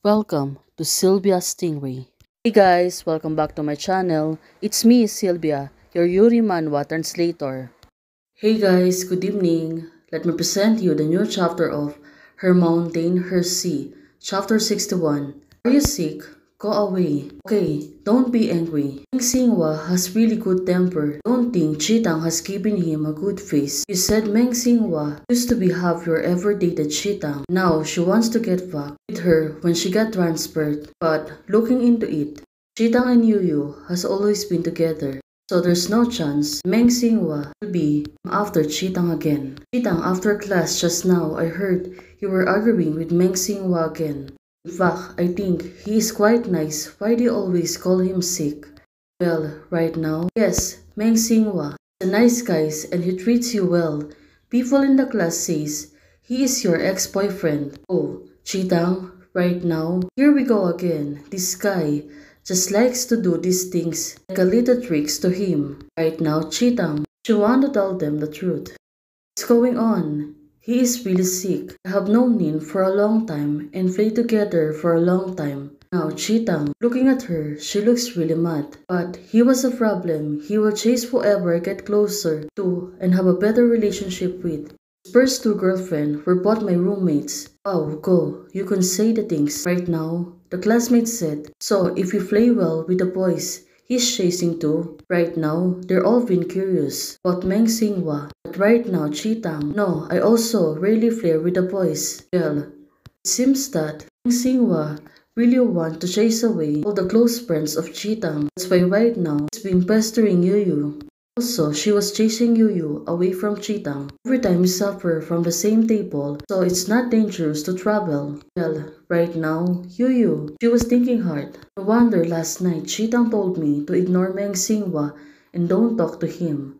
Welcome to Sylvia Stingray. Hey guys, welcome back to my channel. It's me, Sylvia, your Yuri Manhwa translator. Hey guys, good evening. Let me present you the new chapter of Her Mountain, Her Sea, chapter 61. Are you sick? Go away. Okay, don't be angry. Meng Xinhua has really good temper. Don't think Chitang has given him a good face. You said Meng Xinhua used to be have your ever dated Chitang. Now she wants to get back with her when she got transferred. But looking into it, Chitang and Yu Yu has always been together. So there's no chance Meng Xinhua will be after Chitang again. Chitang, after class just now, I heard you were arguing with Meng Xinhua again. In fact, I think he is quite nice. Why do you always call him sick? Well, right now, yes, Meng Xinhua is a nice guy and he treats you well. People in the class says he is your ex-boyfriend. Oh, Chitang, right now, here we go again. This guy just likes to do these things like a little tricks to him. Right now, Chitang, she want to tell them the truth. What's going on? He is really sick. I have known him for a long time and played together for a long time. Now Chitang, looking at her, she looks really mad. But he was a problem. He will chase whoever I get closer to and have a better relationship with. His first two girlfriends were both my roommates. Oh, go. You can say the things right now. The classmates said, so if you play well with the boys, he's chasing too. Right now, they're all being curious about Meng Xinhua. But right now, Chitang, no, I also rarely flirt with the boys. Well, it seems that Meng Xinhua really want to chase away all the close friends of Chitang. That's why right now, he's been pestering Yu Yu. Also, she was chasing Yu Yu away from Chitang. Every time we suffer from the same table, so it's not dangerous to travel. Well, right now, Yu Yu, she was thinking hard. No wonder last night Chitang told me to ignore Meng Xinhua and don't talk to him.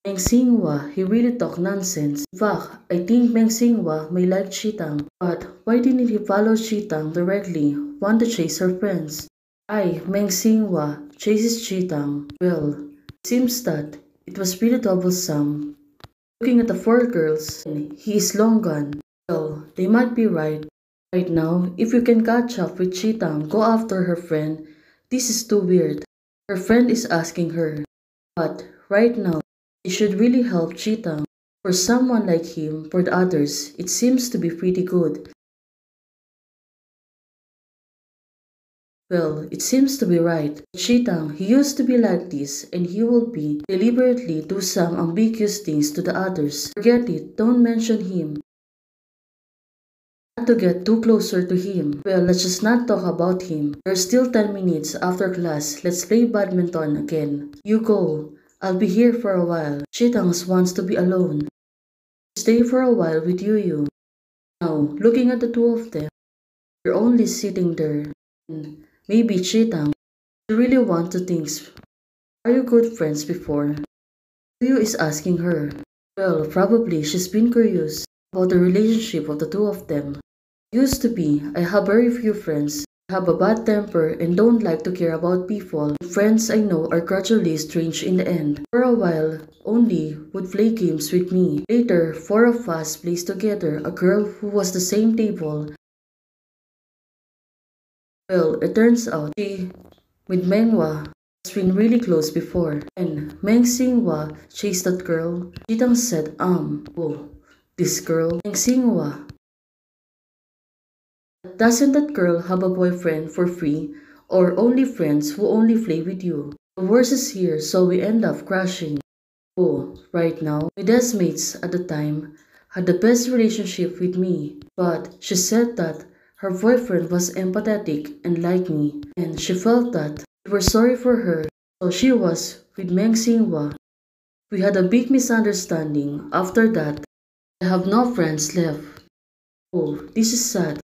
Meng Xinhua, he really talk nonsense. In fact, I think Meng Xinhua may like Chitang, but why didn't he follow Chitang directly, want to chase her friends? Meng Xinhua chases Chitang. Well, it seems that it was really troublesome. Looking at the four girls, he is long gone. Well, they might be right. Right now, if you can catch up with Chitang, go after her friend. This is too weird. Her friend is asking her. But right now, she should really help Chitang. For someone like him, for the others, it seems to be pretty good. Well, it seems to be right. Chitang, he used to be like this, and he will be deliberately do some ambiguous things to the others. Forget it, don't mention him. Not to get too closer to him. Well, let's just not talk about him. There's still 10 minutes after class. Let's play badminton again. You go. I'll be here for a while. Chitang wants to be alone. Stay for a while with Yu Yu. Now, looking at the two of them, they're only sitting there. And maybe Chitang, you really want to think. Are you good friends before? Yu is asking her. Well, probably she's been curious about the relationship of the two of them. Used to be, I have very few friends. I have a bad temper and don't like to care about people. Friends I know are gradually strange in the end. For a while, only would play games with me. Later, four of us plays together a girl who was the same table. Well, it turns out she, with Menghua, has been really close before. And Meng Xinhua chased that girl. Jitang said, oh, this girl. Meng Xinhua, doesn't that girl have a boyfriend for free or only friends who only play with you? The worst is here, so we end up crashing. Oh, right now, my deskmates at the time had the best relationship with me, but she said that her boyfriend was empathetic and liked me, and she felt that we were sorry for her, so she was with Meng Xinhua. We had a big misunderstanding. After that, I have no friends left. Oh, this is sad.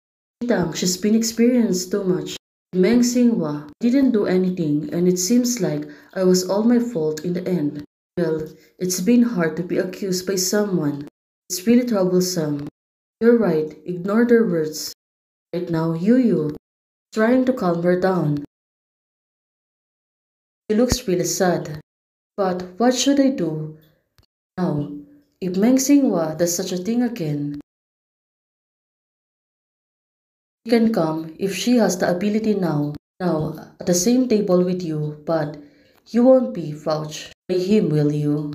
Chitang, she's been experienced too much. Meng Xinhua didn't do anything and it seems like I was all my fault in the end. Well, it's been hard to be accused by someone. It's really troublesome. You're right, ignore their words. Right now, Yu Yu, trying to calm her down. She looks really sad. But what should I do now? If Meng Xinhua does such a thing again, She can come if she has the ability now at the same table with you, but you won't be vouched by him, will you?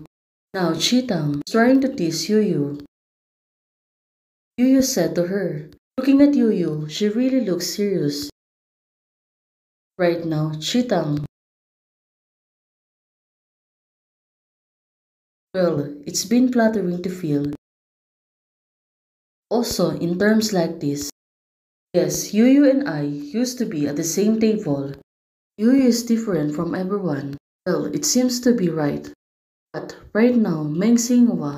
Now Chitang is trying to tease Yuyu. Yuyu said to her. Looking at Yuyu, she really looks serious. Right now, Chitang. Well, it's been flattering to feel. Also, in terms like this. Yes, Yuyu and I used to be at the same table. Yuyu is different from everyone. Well, it seems to be right. But right now, Meng Xinghua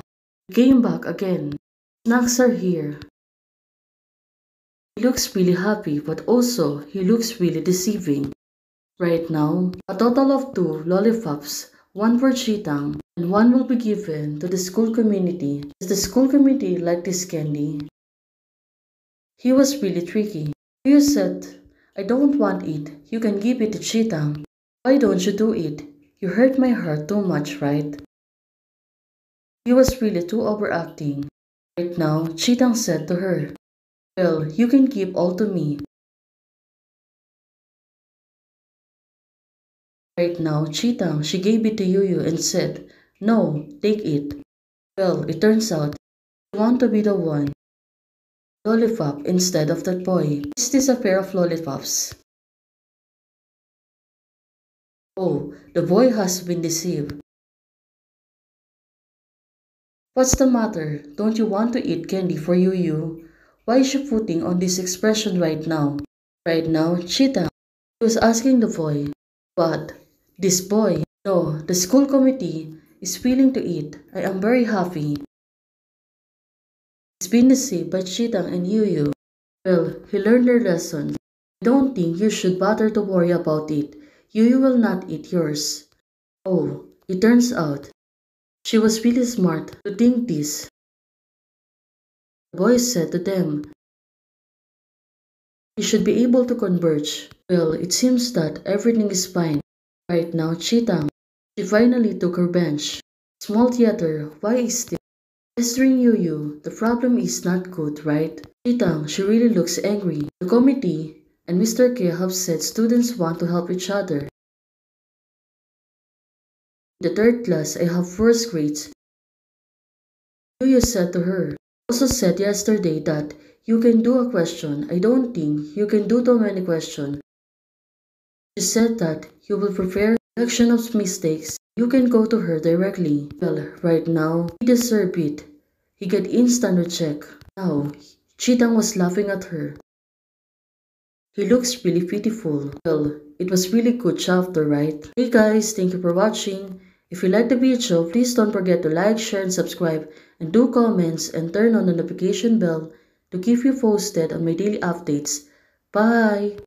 came back again. Snacks are here. He looks really happy, but also he looks really deceiving. Right now, a total of 2 lollipops, one for Chitang, and one will be given to the school community. Does the school committee like this candy? He was really tricky. You said, I don't want it. You can give it to Chitang. Why don't you do it? You hurt my heart too much, right? He was really too overacting. Right now, Chitang said to her, well, you can give all to me. Right now, Chitang, she gave it to Yuyu and said, no, take it. Well, it turns out, you want to be the one. Lollipop instead of that boy. Is this a pair of lollipops? Oh, the boy has been deceived. What's the matter? Don't you want to eat candy for Yuyu? Why is she putting on this expression right now? Right now, Chitang was asking the boy. But this boy, no, the school committee is willing to eat. I am very happy. It's been deceived by Chitang and Yuyu. Well, he learned their lesson. I don't think you should bother to worry about it. Yuyu will not eat yours. Oh, it turns out she was really smart to think this. The boys said to them, we should be able to converge. Well, it seems that everything is fine. Right now, Chitang, she finally took her bench. Small theater, why is this? Pestering Yuyu, the problem is not good, right? Chitang, she really looks angry. The committee and Mr. K have said students want to help each other. In the third class, I have first grades. Yuyu said to her. Also said yesterday that you can do a question. I don't think you can do too many questions. She said that you will prepare a collection of mistakes. You can go to her directly. Well, right now, he deserved it. He got instant recheck. Now, Chitang was laughing at her. He looks really pitiful. Well, it was really good chapter, right? Hey guys, thank you for watching. If you like the video, please don't forget to like, share, and subscribe. And do comments and turn on the notification bell to keep you posted on my daily updates. Bye!